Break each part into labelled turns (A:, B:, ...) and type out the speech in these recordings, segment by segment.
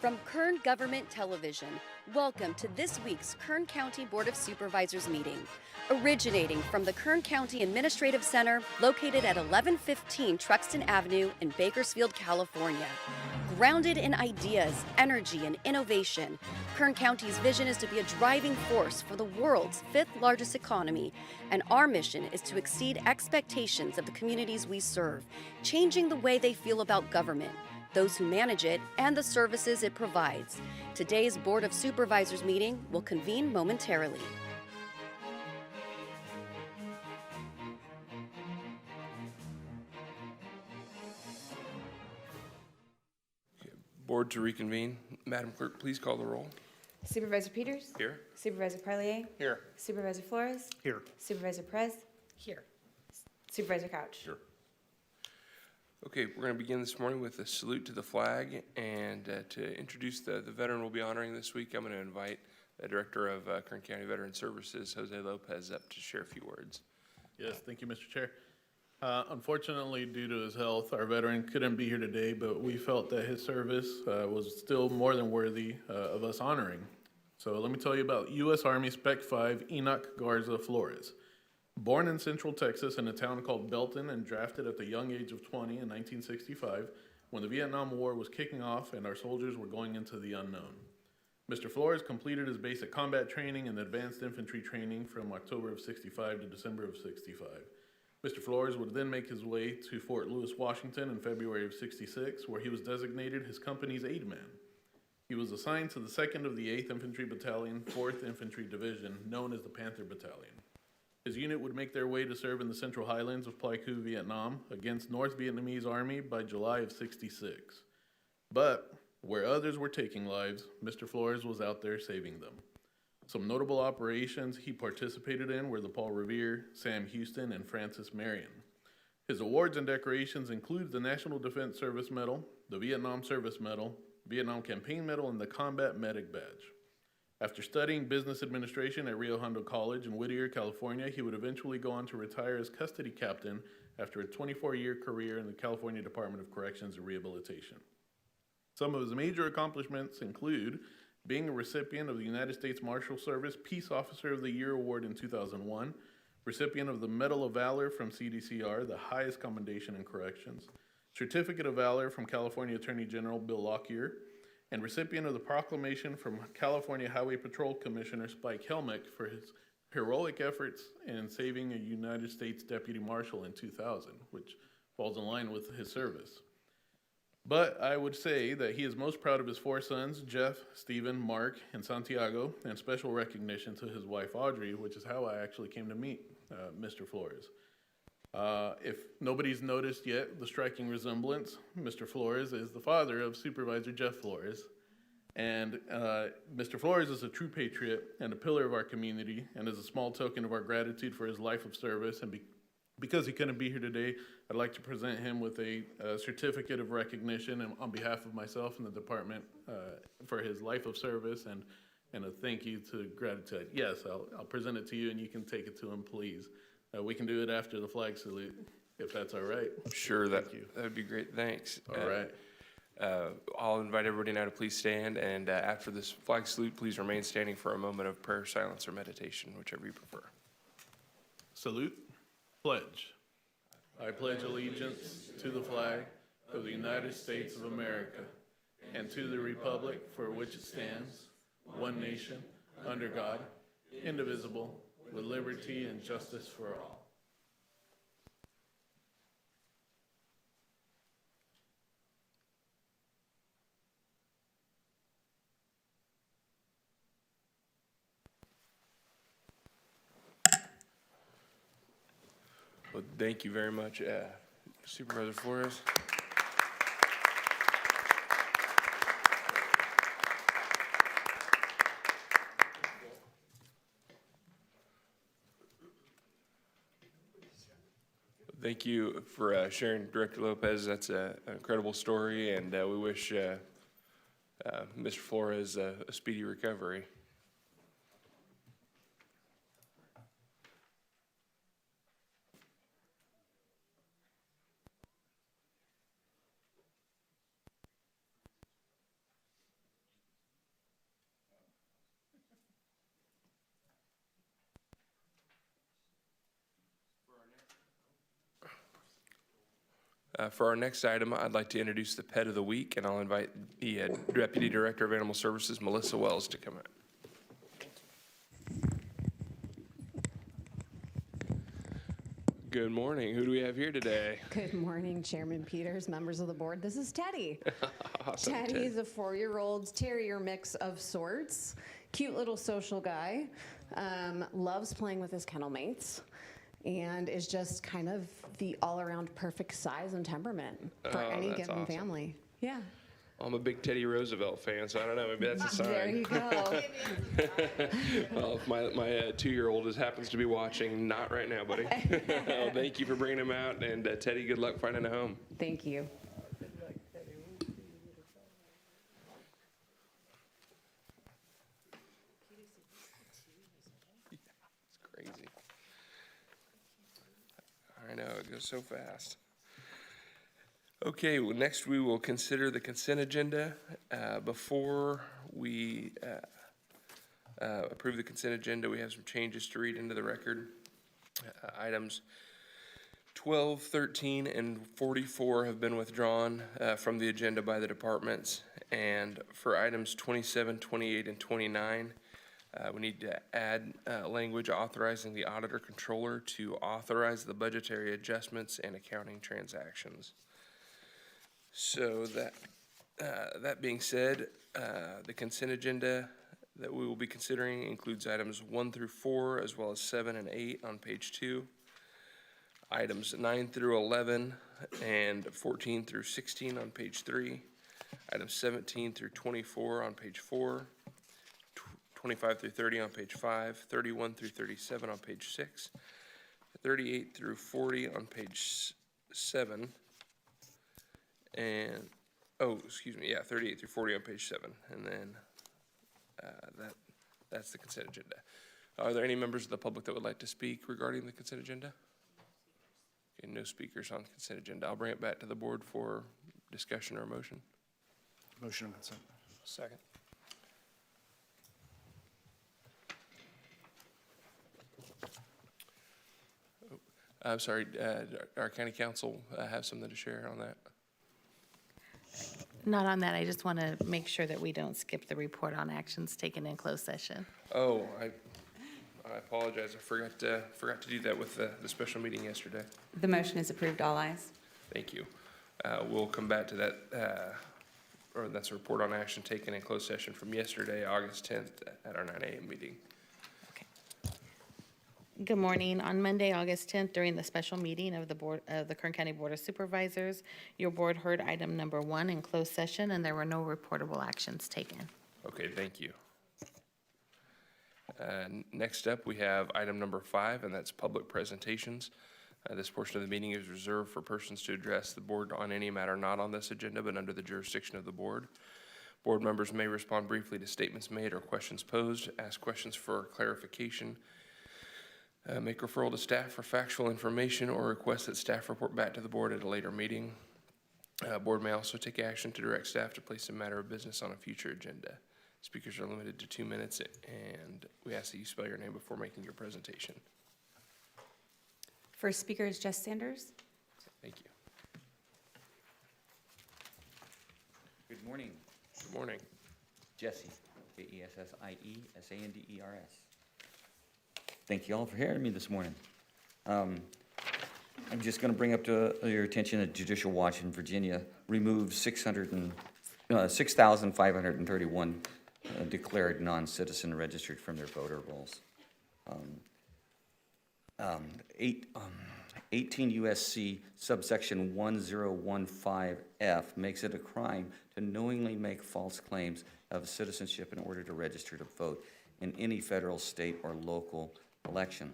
A: From Kern Government Television, welcome to this week's Kern County Board of Supervisors meeting. Originating from the Kern County Administrative Center, located at 1115 Truxtun Avenue in Bakersfield, California. Grounded in ideas, energy, and innovation, Kern County's vision is to be a driving force for the world's fifth largest economy, and our mission is to exceed expectations of the communities we serve, changing the way they feel about government, those who manage it, and the services it provides. Today's Board of Supervisors meeting will convene momentarily.
B: Board to reconvene. Madam Clerk, please call the roll.
C: Supervisor Peters?
B: Here.
C: Supervisor Parlier?
B: Here.
C: Supervisor Flores?
B: Here.
C: Supervisor Perez?
D: Here.
C: Supervisor Couch?
B: Here. Okay, we're going to begin this morning with a salute to the flag, and to introduce the veteran we'll be honoring this week, I'm going to invite the Director of Kern County Veteran Services, Jose Lopez, up to share a few words.
E: Yes, thank you, Mr. Chair. Unfortunately, due to his health, our veteran couldn't be here today, but we felt that his service was still more than worthy of us honoring. So let me tell you about U.S. Army Spec 5 Enoch Garza Flores. Born in Central Texas in a town called Belton and drafted at the young age of 20 in 1965, when the Vietnam War was kicking off and our soldiers were going into the unknown. Mr. Flores completed his basic combat training and advanced infantry training from October of 65 to December of 65. Mr. Flores would then make his way to Fort Lewis, Washington in February of 66, where he was designated his company's aide man. He was assigned to the 2nd of the 8th Infantry Battalion, 4th Infantry Division, known as the Panther Battalion. His unit would make their way to serve in the Central Highlands of Pleiku, Vietnam, against North Vietnamese Army by July of 66. But where others were taking lives, Mr. Flores was out there saving them. Some notable operations he participated in were the Paul Revere, Sam Houston, and Francis Marion. His awards and decorations include the National Defense Service Medal, the Vietnam Service Medal, Vietnam Campaign Medal, and the Combat Medic Badge. After studying business administration at Rio Hondo College in Whittier, California, he would eventually go on to retire as custody captain after a 24-year career in the California Department of Corrections and Rehabilitation. Some of his major accomplishments include being a recipient of the United States Marshal Service Peace Officer of the Year Award in 2001, recipient of the Medal of Valor from CDCR, the highest commendation in corrections, Certificate of Valor from California Attorney General Bill Lockyer, and recipient of the proclamation from California Highway Patrol Commissioner Spike Helmick for his heroic efforts in saving a United States Deputy Marshal in 2000, which falls in line with his service. But I would say that he is most proud of his 4 sons, Jeff, Stephen, Mark, and Santiago, and special recognition to his wife, Audrey, which is how I actually came to meet Mr. Flores. If nobody's noticed yet the striking resemblance, Mr. Flores is the father of Supervisor Jeff Flores. And Mr. Flores is a true patriot and a pillar of our community, and is a small token of our gratitude for his life of service. And because he couldn't be here today, I'd like to present him with a certificate of recognition on behalf of myself and the department for his life of service, and a thank you to gratitude. Yes, I'll present it to you, and you can take it to him, please. We can do it after the flag salute, if that's all right.
B: Sure, that would be great. Thanks.
E: All right.
B: I'll invite everybody now to please stand, and after this flag salute, please remain standing for a moment of prayer, silence, or meditation, whichever you prefer.
E: Salute. Pledge. I pledge allegiance to the flag of the United States of America and to the republic for which it stands, one nation, under God, indivisible, with liberty and justice for all.
B: Well, thank you very much, Supervisor Flores. Thank you for sharing, Director Lopez. That's an incredible story, and we wish Mr. Flores a speedy recovery. For our next item, I'd like to introduce the Pet of the Week, and I'll invite the Deputy Director of Animal Services, Melissa Wells, to come out. Good morning. Who do we have here today?
D: Good morning, Chairman Peters, members of the board. This is Teddy.
B: Awesome,
D: Teddy
B: Ted.
D: is a 4-year-old terrier mix of sorts. Cute little social guy. Loves playing with his kennel mates. And is just kind of the all-around perfect size and temperament for any
B: that's
D: given
B: awesome.
D: family. Yeah.
B: I'm a big Teddy Roosevelt fan, so I don't know. Maybe that's a sign.
D: There you go.
B: Well, if my 2-year-old happens to be watching, not right now, buddy. Well, thank you for bringing him out, and Teddy, good luck finding a home.
D: Thank you.
B: It's crazy. I know, it goes so fast. Okay, well, next we will consider the consent agenda. Before we approve the consent agenda, we have some changes to read into the record. Items 12, 13, and 44 have been withdrawn from the agenda by the departments. And for items 27, 28, and 29, we need to add language authorizing the auditor controller to authorize the budgetary adjustments and accounting transactions. So that being said, the consent agenda that we will be considering includes items 1 through 4, as well as 7 and 8 on page 2. Items 9 through 11 and 14 through 16 on page 3. Items 17 through 24 on page 4. 25 through 30 on page 5. 31 through 37 on page 6. 38 through 40 on page 7. And, 38 through 40 on page 7, and then that's the consent agenda. Are there any members of the public that would like to speak regarding the consent agenda? Okay, no speakers on consent agenda. I'll bring it back to the board for discussion or motion.
F: Motion on consent.
B: Second. I'm sorry, our county council have something to share on that?
G: Not on that, I just want to make sure that we don't skip the report on actions taken in closed session.
B: Oh, I apologize. I forgot to do that with the special meeting yesterday.
C: The motion is approved, all ayes.
B: Thank you. We'll come back to that, or that's a report on action taken in closed session from yesterday, August 10th, at our 9 a.m. meeting.
G: Good morning. On Monday, August 10th, during the special meeting of the board of the Kern County Board of Supervisors, your board heard item number 1 in closed session, and there were no reportable actions taken.
B: Okay, thank you. Next up, we have item number 5, and that's public presentations. This portion of the meeting is reserved for persons to address the board on any matter not on this agenda, but under the jurisdiction of the board. Board members may respond briefly to statements made or questions posed, ask questions for clarification, make referral to staff for factual information, or request that staff report back to the board at a later meeting. Board may also take action to direct staff to place a matter of business on a future agenda. Speakers are limited to 2 minutes, and we ask that you spell your name before making your presentation.
C: First speaker is Jess Sanders.
B: Thank you.
H: Good morning,
B: Good morning.
H: Jesse, JessieSanders. Thank you all for hearing me this morning. I'm just going to bring up to your attention that Judicial Watch in Virginia removed 6,531 declared non-citizen registered from their voter rolls. 18 U.S.C. subsection 1015F makes it a crime to knowingly make false claims of citizenship in order to register to vote in any federal, state, or local election.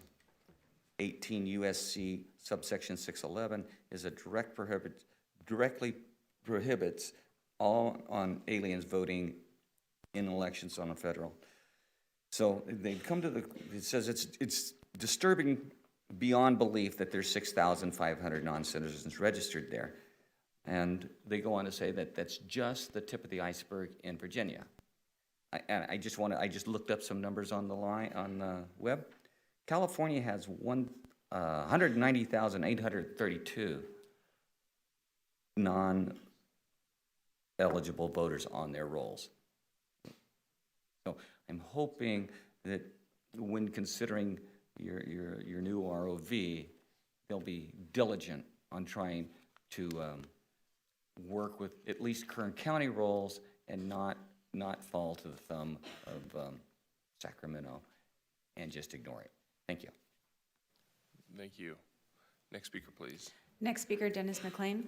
H: 18 U.S.C. subsection 611 is a directly prohibits all on aliens voting in elections on a federal. So they come to it says it's disturbing beyond belief that there's 6,500 non-citizens registered there. And they go on to say that that's just the tip of the iceberg in Virginia. I just looked up some numbers on the web. California has 190,832 non-eligible voters on their rolls. So I'm hoping that when considering your new ROV, they'll be diligent on trying to work with at least Kern County rolls and not fall to the thumb of Sacramento and just ignore it. Thank you.
B: Thank you. Next speaker, please.
C: Next speaker, Dennis McLean.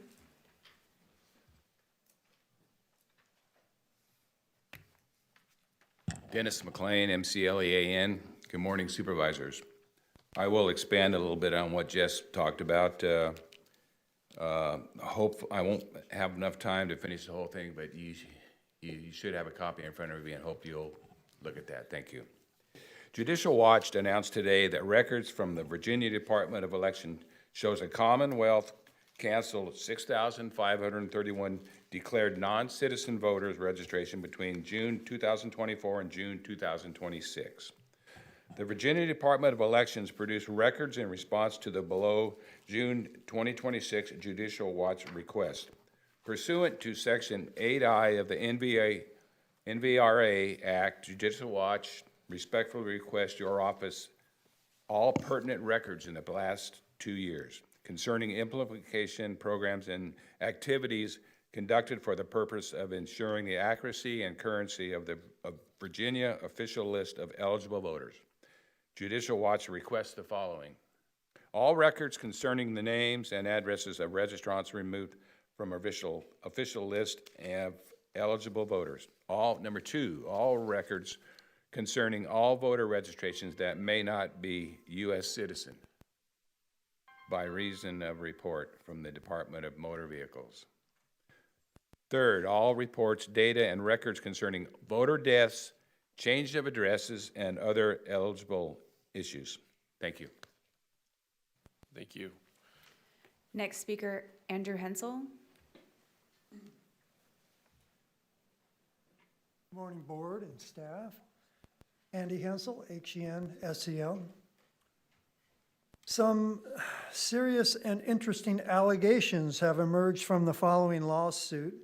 I: Dennis McLean, MCLEAN. Good morning, Supervisors. I will expand a little bit on what Jess talked about. Hope I won't have enough time to finish the whole thing, but you should have a copy in front of you and hope you'll look at that. Thank you. Judicial Watch announced today that records from the Virginia Department of Election shows a Commonwealth canceled 6,531 declared non-citizen voters registration between June 2024 and June 2026. The Virginia Department of Elections produced records in response to the below June 2026 Judicial Watch request. Pursuant to Section 8I of the NVRA Act, Judicial Watch respectfully request your office all pertinent records in the last 2 years concerning implementation programs and activities conducted for the purpose of ensuring the accuracy and currency of the Virginia official list of eligible voters. Judicial Watch requests the following. All records concerning the names and addresses of registrants removed from official list of eligible voters. Number two, all records concerning all voter registrations that may not be U.S. citizen by reason of report from the Department of Motor Vehicles. Third, all reports, data, and records concerning voter deaths, change of addresses, and other eligible issues. Thank you.
B: Thank you.
C: Next speaker, Andrew Hensel.
J: Morning, board and staff. Andy Hensel, HEN-SEL. Some serious and interesting allegations have emerged from the following lawsuit,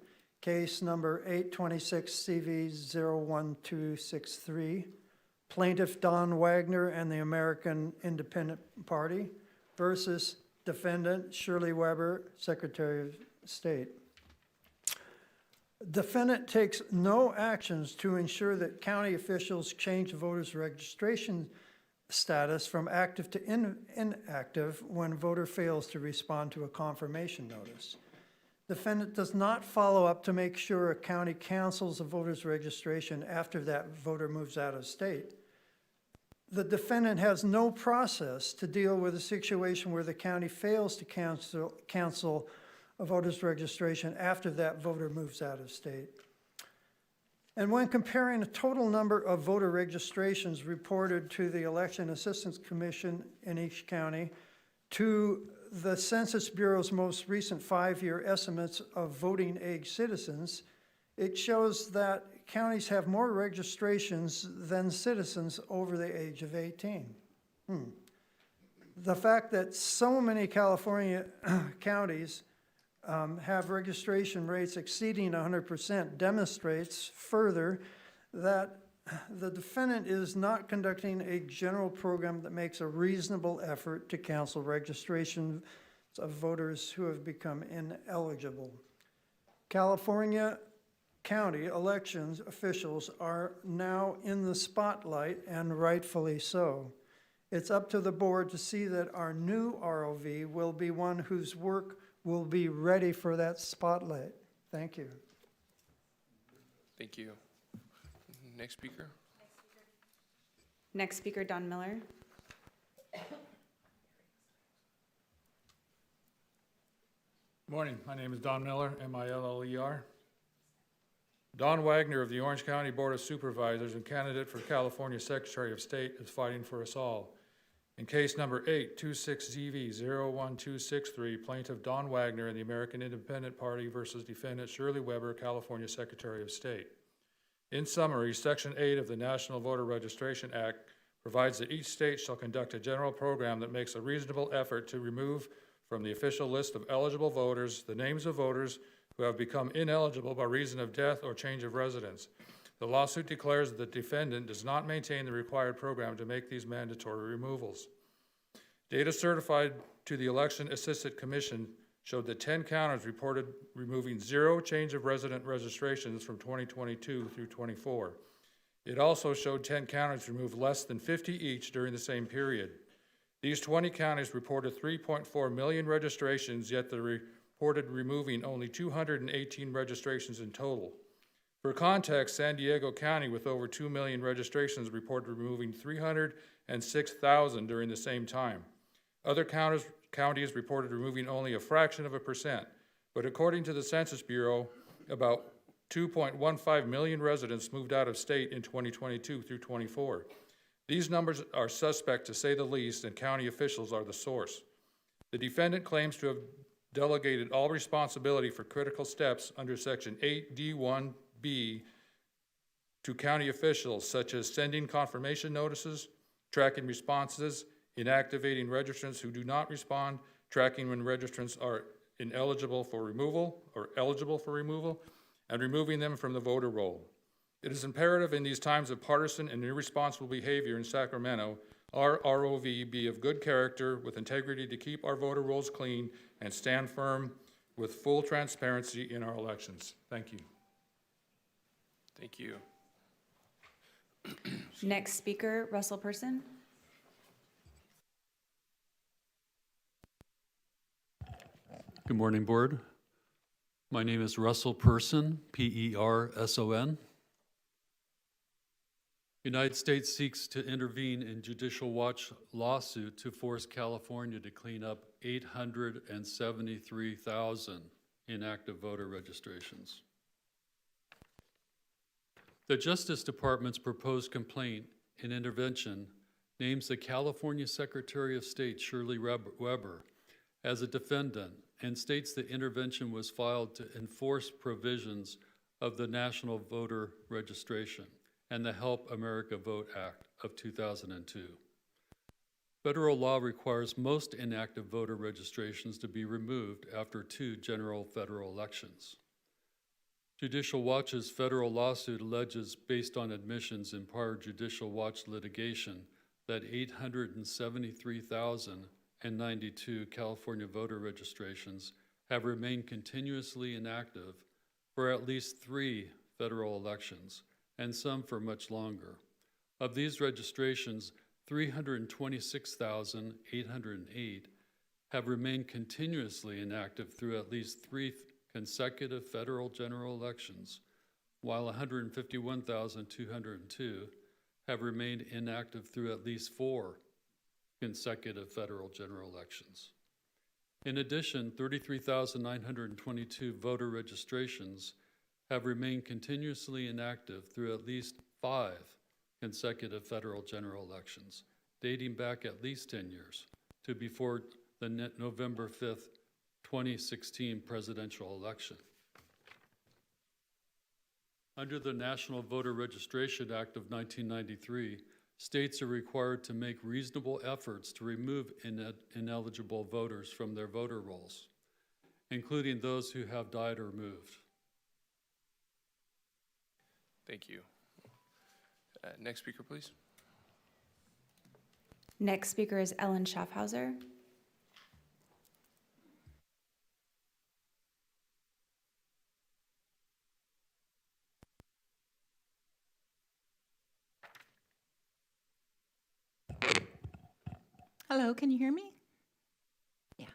J: case number 826-CV01263, plaintiff Don Wagner and the American Independent Party versus defendant Shirley Weber, Secretary of State. Defendant takes no actions to ensure that county officials change voters' registration status from active to inactive when voter fails to respond to a confirmation notice. Defendant does not follow up to make sure a county cancels a voter's registration after that voter moves out of state. The defendant has no process to deal with a situation where the county fails to cancel a voter's registration after that voter moves out of state. And when comparing the total number of voter registrations reported to the Election Assistance Commission in each county to the Census Bureau's most recent 5-year estimates of voting age citizens, it shows that counties have more registrations than citizens over the age of 18. The fact that so many California counties have registration rates exceeding 100% demonstrates further that the defendant is not conducting a general program that makes a reasonable effort to cancel registration of voters who have become ineligible. California county elections officials are now in the spotlight, and rightfully so. It's up to the board to see that our new ROV will be one whose work will be ready for that spotlight. Thank you.
B: Thank you. Next speaker.
C: Next speaker, Don Miller.
K: Morning, my name is Don Miller, M-I-L-L-E-R. Don Wagner of the Orange County Board of Supervisors and candidate for California Secretary of State is fighting for us all. In case number 826ZV01263, plaintiff Don Wagner and the American Independent Party versus defendant Shirley Weber, California Secretary of State. In summary, Section 8 of the National Voter Registration Act provides that each state shall conduct a general program that makes a reasonable effort to remove from the official list of eligible voters the names of voters who have become ineligible by reason of death or change of residence. The lawsuit declares that the defendant does not maintain the required program to make these mandatory removals. Data certified to the Election Assistant Commission showed that 10 counties reported removing 0 change of resident registrations from 2022 through 24. It also showed 10 counties removed less than 50 each during the same period. These 20 counties reported 3.4 million registrations, yet they reported removing only 218 registrations in total. For context, San Diego County, with over 2 million registrations, reported removing 306,000 during the same time. Other counties reported removing only a fraction of a percent, but according to the Census Bureau, about 2.15 million residents moved out of state in 2022 through 24. These numbers are suspect, to say the least, and county officials are the source. The defendant claims to have delegated all responsibility for critical steps under Section 8D1B to county officials, such as sending confirmation notices, tracking responses, inactivating registrants who do not respond, tracking when registrants are ineligible for removal or eligible for removal, and removing them from the voter roll. It is imperative in these times of partisan and irresponsible behavior in Sacramento, our ROV be of good character with integrity to keep our voter rolls clean and stand firm with full transparency in our elections. Thank you.
B: Thank you.
C: Next speaker, Russell Person.
L: Good morning, Board. My name is Russell Person, P-E-R-S-O-N. United States seeks to intervene in Judicial Watch lawsuit to force California to clean up 873,000 inactive voter registrations. The Justice Department's proposed complaint and intervention names the California Secretary of State, Shirley Weber, as a defendant and states the intervention was filed to enforce provisions of the National Voter Registration and the Help America Vote Act of 2002. Federal law requires most inactive voter registrations to be removed after 2 general federal elections. Judicial Watch's federal lawsuit alleges, based on admissions in prior Judicial Watch litigation, that 873,092 California voter registrations have remained continuously inactive for at least 3 federal elections, and some for much longer. Of these registrations, 326,808 have remained continuously inactive through at least 3 consecutive federal general elections, while 151,202 have remained inactive through at least 4 consecutive federal general elections. In addition, 33,922 voter registrations have remained continuously inactive through at least 5 consecutive federal general elections, dating back at least 10 years to before the November 5th, 2016 presidential election. Under the National Voter Registration Act of 1993, states are required to make reasonable efforts to remove ineligible voters from their voter rolls, including those who have died or moved.
B: Thank you. Next speaker, please.
C: Next speaker is Ellen Schaffhauser.
M: Hello, can you hear me? Yeah.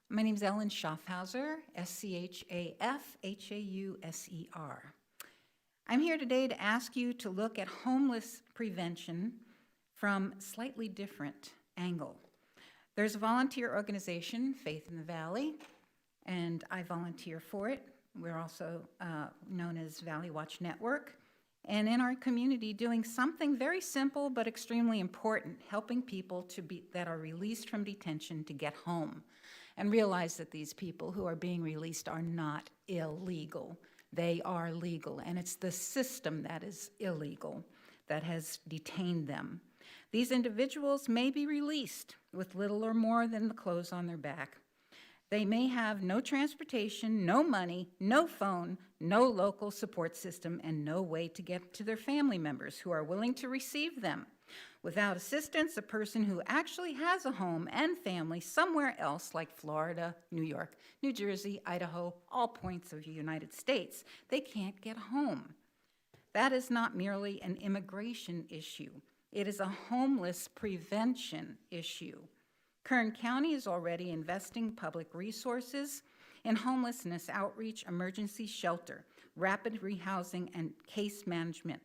M: My name is Ellen Schaffhauser, S-C-H-A-F-H-A-U-S-E-R. I'm here today to ask you to look at homeless prevention from a slightly different angle. There's a volunteer organization, Faith in the Valley, and I volunteer for it. We're also known as Valley Watch Network. And in our community, doing something very simple but extremely important, helping people that are released from detention to get home and realize that these people who are being released are not illegal. They are legal, and it's the system that is illegal that has detained them. These individuals may be released with little or more than the clothes on their back, They may have no transportation, no money, no phone, no local support system, and no way to get to their family members who are willing to receive them. Without assistance, a person who actually has a home and family somewhere else, like Florida, New York, New Jersey, Idaho, all points of the United States, they can't get home. That is not merely an immigration issue. It is a homeless prevention issue. Kern County is already investing public resources in homelessness outreach, emergency shelter, rapid rehousing, and case management.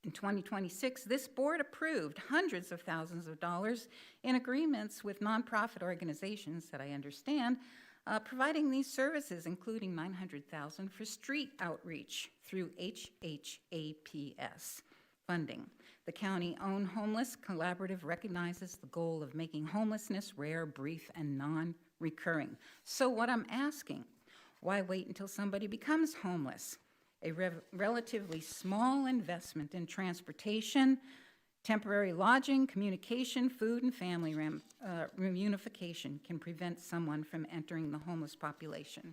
M: In 2026, this board approved hundreds of thousands of dollars in agreements with nonprofit organizations that I understand providing these services, including $900,000 for street outreach through HHAPS funding. The county-owned Homeless Collaborative recognizes the goal of making homelessness rare, brief, and non-recurring. So what I'm asking, why wait until somebody becomes homeless? A relatively small investment in transportation, temporary lodging, communication, food, and family reunification can prevent someone from entering the homeless population.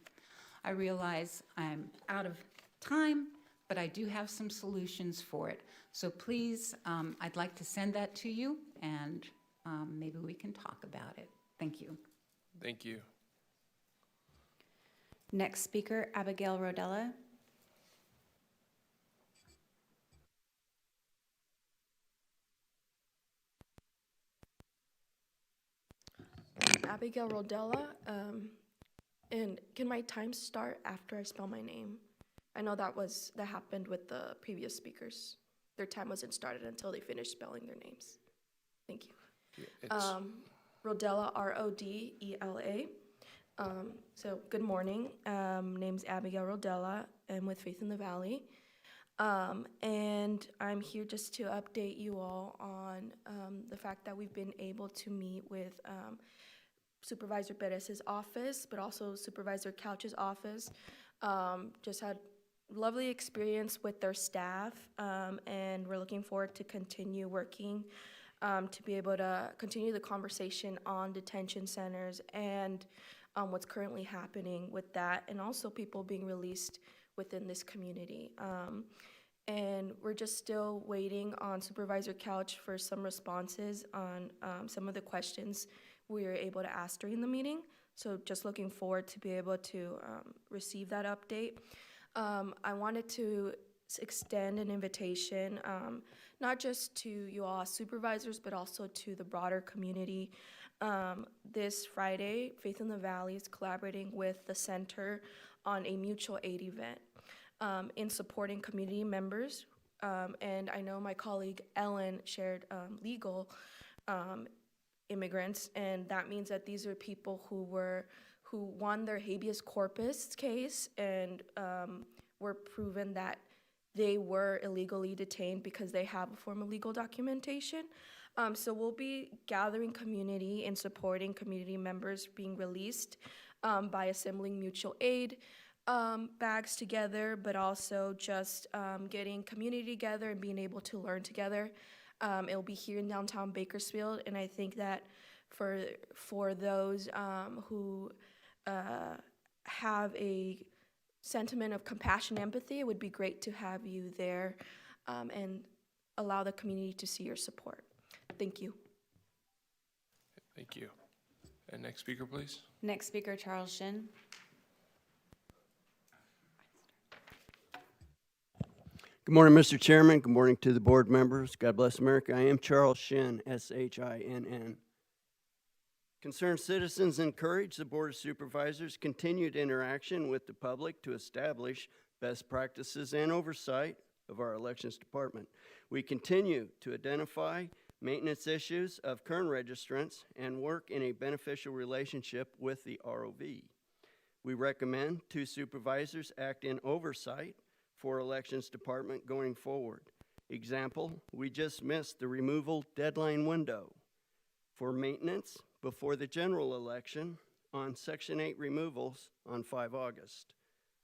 M: I realize I'm out of time, but I do have some solutions for it. So please, I'd like to send that to you, and maybe we can talk about it. Thank you.
B: Thank you.
C: Next speaker, Abigail Rodella.
N: Abigail Rodella, and can my time start after I spell my name? I know that happened with the previous speakers. Their time wasn't started until they finished spelling their names. Thank you.
B: Yeah,
N: Rodella, R-O-D-E-L-A. So good morning. Name's Abigail Rodella. I'm with Faith in the Valley. And I'm here just to update you all on the fact that we've been able to meet with Supervisor Perez's office, but also Supervisor Couch's office. Just had lovely experience with their staff, and we're looking forward to continue working to be able to continue the conversation on detention centers and what's currently happening with that, and also people being released within this community. And we're just still waiting on Supervisor Couch for some responses on some of the questions we were able to ask during the meeting. So just looking forward to be able to receive that update. I wanted to extend an invitation, not just to you all as supervisors, but also to the broader community. This Friday, Faith in the Valley is collaborating with the center on a mutual aid event in supporting community members. And I know my colleague Ellen shared legal immigrants, and that means that these are people who won their habeas corpus case and were proven that they were illegally detained because they have a form of legal documentation. So we'll be gathering community and supporting community members being released by assembling mutual aid bags together, but also just getting community together and being able to learn together. It'll be here in downtown Bakersfield, and I think that for those who have a sentiment of compassion, empathy, it would be great to have you there and allow the community to see your support. Thank you.
B: Thank you. And next speaker, please.
C: Next speaker, Charles Shin.
O: Good morning, Mr. Chairman. Good morning to the board members. God bless America. I am Charles Shinn, S-H-I-N-N. Concerned citizens encourage the Board of Supervisors' continued interaction with the public to establish best practices and oversight of our elections department. We continue to identify maintenance issues of Kern registrants and work in a beneficial relationship with the ROV. We recommend 2 supervisors act in oversight for elections department going forward. Example, we just missed the removal deadline window for maintenance before the general election on Section 8 removals on 5 August.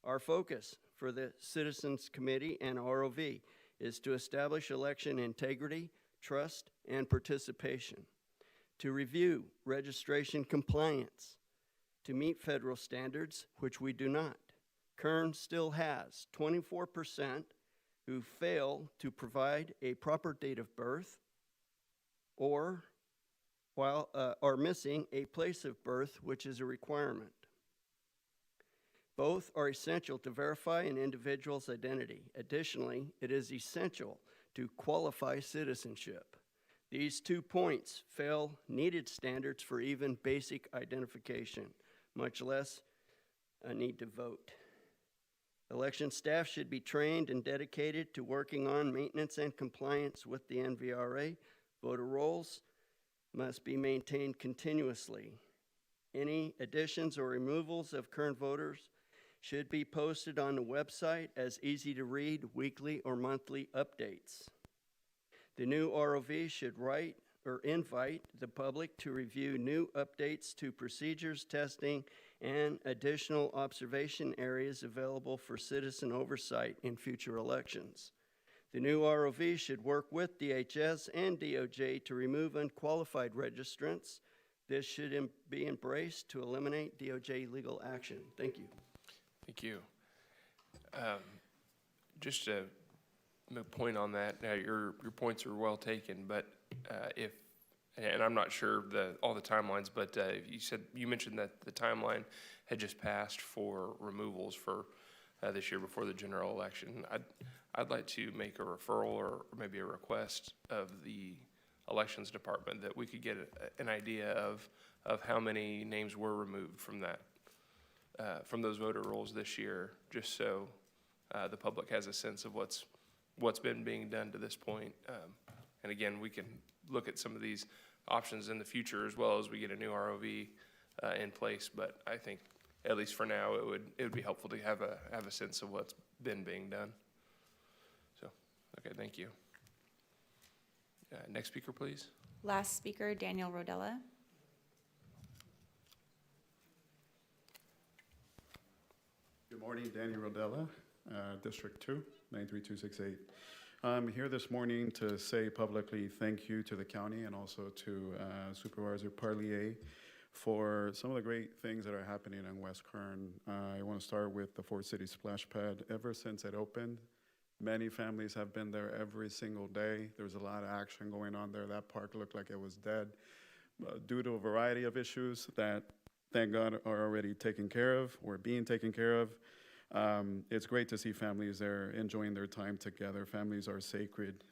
O: Our focus for the Citizens Committee and ROV is to establish election integrity, trust, and participation, to review registration compliance, to meet federal standards, which we do not. Kern still has 24% who fail to provide a proper date of birth or are missing a place of birth, which is a requirement. Both are essential to verify an individual's identity. Additionally, it is essential to qualify citizenship. These 2 points fail needed standards for even basic identification, much less a need to vote. Election staff should be trained and dedicated to working on maintenance and compliance with the NVRA. Voter rolls must be maintained continuously. Any additions or removals of current voters should be posted on the website as easy-to-read weekly or monthly updates. The new ROV should write or invite the public to review new updates to procedures, testing, and additional observation areas available for citizen oversight in future elections. The new ROV should work with DHS and DOJ to remove unqualified registrants. This should be embraced to eliminate DOJ legal action. Thank you.
B: Thank you. Just a point on that. Now, your points are well taken, but and I'm not sure all the timelines, but you mentioned that the timeline had just passed for removals for this year before the general election. I'd like to make a referral or maybe a request of the elections department that we could get an idea of how many names were removed from from those voter rolls this year, just so the public has a sense of what's been being done to this point. And again, we can look at some of these options in the future as well as we get a new ROV in place. But I think, at least for now, it would be helpful to have a sense of what's been being done. So, okay, thank you. Next speaker, please.
C: Last speaker, Daniel Rodella.
F: Good morning, Daniel Rodella, District 2, 93268. I'm here this morning to say publicly thank you to the county and also to Supervisor Parlier for some of the great things that are happening in West Kern. I want to start with the Fort City Splash Pad. Ever since it opened, many families have been there every single day. There was a lot of action going on there. That park looked like it was dead due to a variety of issues that, thank God, are already taken care of or being taken care of. It's great to see families there enjoying their time together. Families are sacred.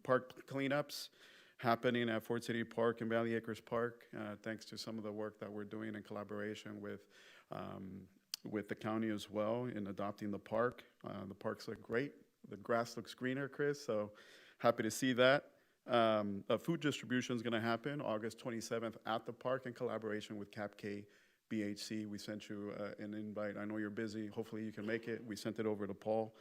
F: Park cleanups happening at Fort City Park and Valley Acres Park, thanks to some of the work that we're doing in collaboration with the county as well in adopting the park. The parks look great. The grass looks greener, Chris, so happy to see that. A food distribution is going to happen August 27th at the park in collaboration with CAPK BHC. We sent you an invite. I know you're busy. Hopefully you can make it. We sent it over to Paul.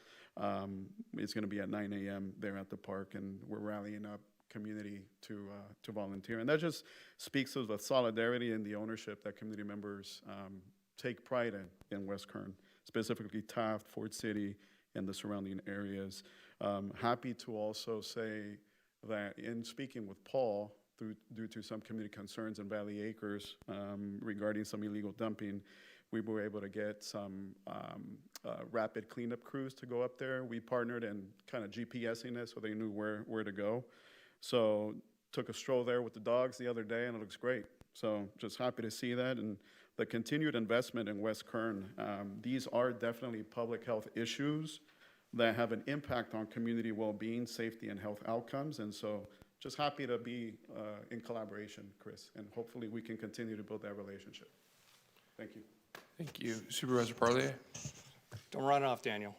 F: It's going to be at 9 a.m. there at the park, and we're rallying up community to volunteer. And that just speaks of the solidarity and the ownership that community members take pride in West Kern, specifically Taft, Fort City, and the surrounding areas. Happy to also say that in speaking with Paul, due to some community concerns in Valley Acres regarding some illegal dumping, we were able to get some rapid cleanup crews to go up there. We partnered in kind of GPSing it so they knew where to go. So took a stroll there with the dogs the other day, and it looks great. So just happy to see that. And the continued investment in West Kern, these are definitely public health issues that have an impact on community well-being, safety, and health outcomes. And so just happy to be in collaboration, Chris, and hopefully we can continue to build that relationship. Thank you.
B: Thank you. Supervisor Parlier?
P: Don't run off, Daniel.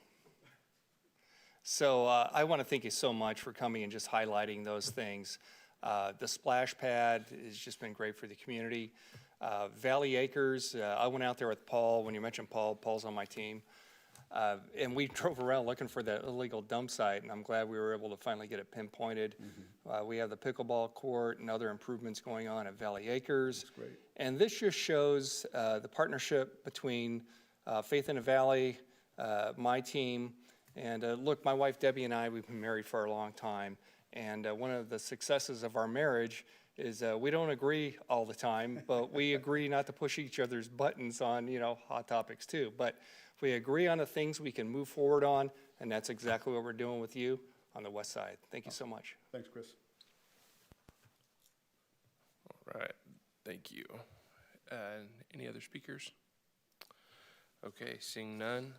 P: So I want to thank you so much for coming and just highlighting those things. The splash pad has just been great for the community. Valley Acres, I went out there with Paul. When you mentioned Paul, Paul's on my team. And we drove around looking for that illegal dump site, and I'm glad we were able to finally get it pinpointed. We have the pickleball court and other improvements going on at Valley Acres.
F: That's great.
P: And this just shows the partnership between Faith in the Valley, my team, and look, my wife Debbie and I, we've been married for a long time, and one of the successes of our marriage is we don't agree all the time, but we agree not to push each other's buttons on, hot topics too. But if we agree on the things we can move forward on, and that's exactly what we're doing with you on the west side. Thank you so much.
F: Thanks, Chris.
B: All right, thank you. Any other speakers? Okay, seeing none,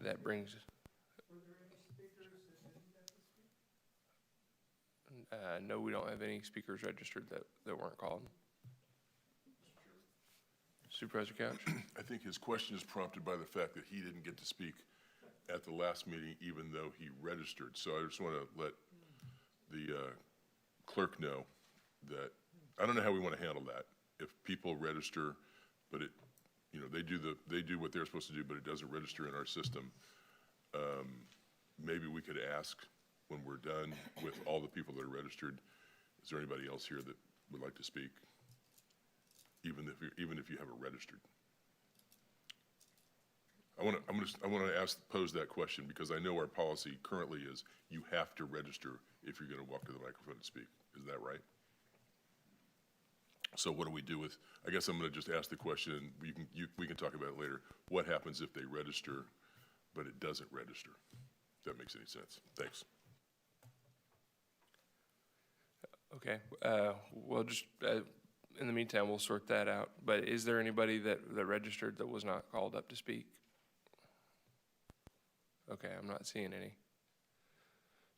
B: that brings. No, we don't have any speakers registered that weren't called. Supervisor Couch?
Q: I think his question is prompted by the fact that he didn't get to speak at the last meeting, even though he registered. So I just want to let the clerk know that, I don't know how we want to handle that. If people register, but they do what they're supposed to do, but it doesn't register in our system, maybe we could ask when we're done with all the people that are registered, is there anybody else here that would like to speak? Even if you haven't registered. I want to pose that question because I know our policy currently is you have to register if you're going to walk to the microphone and speak. Is that right? So what do we do with? I guess I'm going to just ask the question, and we can talk about it later. What happens if they register, but it doesn't register? If that makes any sense. Thanks.
B: Okay. Well, just. In the meantime, we'll sort that out. But is there anybody that registered that was not called up to speak? Okay, I'm not seeing any.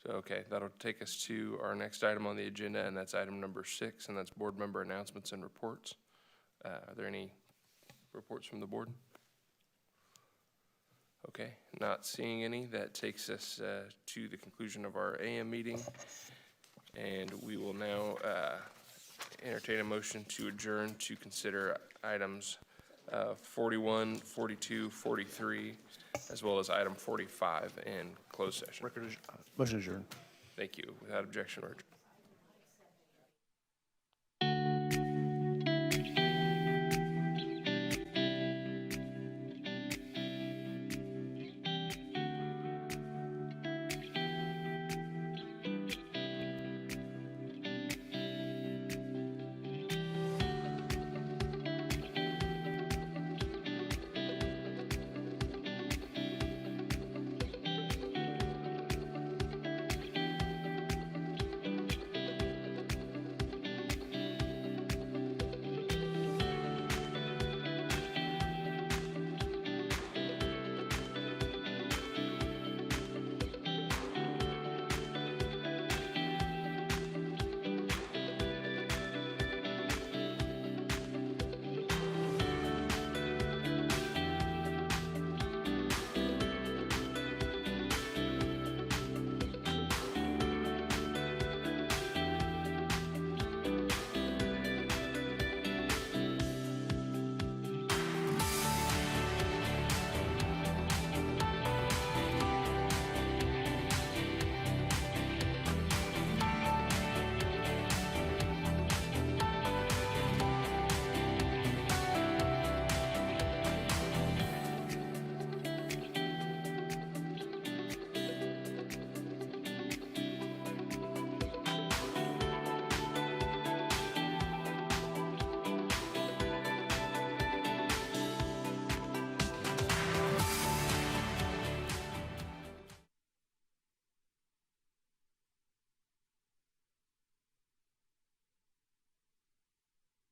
B: So, okay, that'll take us to our next item on the agenda, and that's item number 6, and that's board member announcements and reports. Are there any reports from the board? Okay, not seeing any. That takes us to the conclusion of our AM meeting, and we will now entertain a motion to adjourn to consider items 41, 42, 43, as well as item 45 in closed session.
R: Motion adjourned.
B: Thank you. Without objection, we're adjourned.